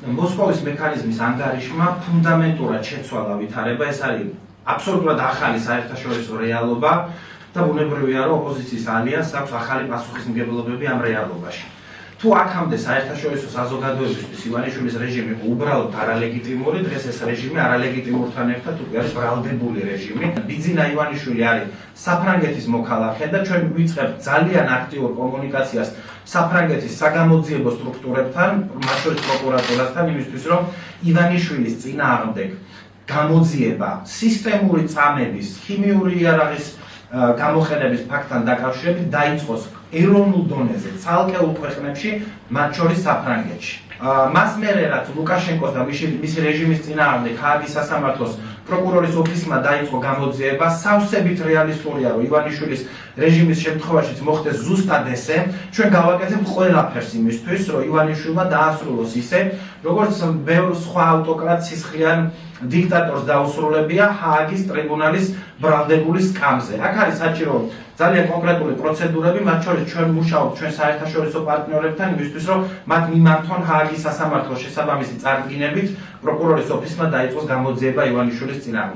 მოსკოვის მექანიზმის ანგარიშმა ფუნდამენტურად შეცვალა ვითარება, ეს არის აბსოლუტურად ახალი საერთაშორისო რეალობა და ბუნებრივია, რომ ოპოზიციის ალიანსს აქვს ახალი პასუხისმგებლობები ამ რეალობაში. თუ აქამდე საერთაშორისო საზოგადოებისთვის ივანიშვილის რეჟიმი უბრალოდ არალეგიტიმური, დღეს ეს რეჟიმი არალეგიტიმურთან ერთად უკვე არის ბრალდებული რეჟიმი. ბიძინა ივანიშვილი არის საფრანგეთის მოქალაქე და ჩვენ ვიწყებთ ძალიან აქტიურ კომუნიკაციას საფრანგეთის საგამოძიებო სტრუქტურებთან, მათ შორის პროკურატურასთან, იმისთვის, რომ ივანიშვილის წინააღმდეგ გამოძიება სისტემური წამების, ხიმიური იარაღის გამოყენების ფაქტთან დაკავშირებით დაიწყოს ეროვნულ დონეზე, ცალკეულ ქვეყნებში, მათ შორის საფრანგეთში. მას მერე რაც ლუკაშენკოს და მისი რეჟიმის წინააღმდეგ ჰააგის სასამართლოს პროკურორის ოფისმა დაიწყო გამოძიება, სავსებით რეალისტურია, რომ ივანიშვილის რეჟიმის შემთხვევაშიც მოხდეს ზუსტად ესე, ჩვენ გავაკეთებთ ყველაფერს იმისთვის, რომ ივანიშვილმა დაასრულოს ისე, როგორც ბევრ სხვა ავტოკრატ სისხლიან დიქტატორს დაუსრულებია ჰააგის ტრიბუნალის ბრალდებული სკამზე. აქ არის საჭირო ძალიან კონკრეტული პროცედურები, მათ შორის ჩვენ მუშაობთ ჩვენ საერთაშორისო პარტნიორებთან იმისთვის, რომ მათ მიმართონ ჰააგის სასამართლოს შესაბამისი წარდგინებით პროკურორის ოფისმა დაიწყოს გამოძიება ივანიშვილის წინააღმდეგ.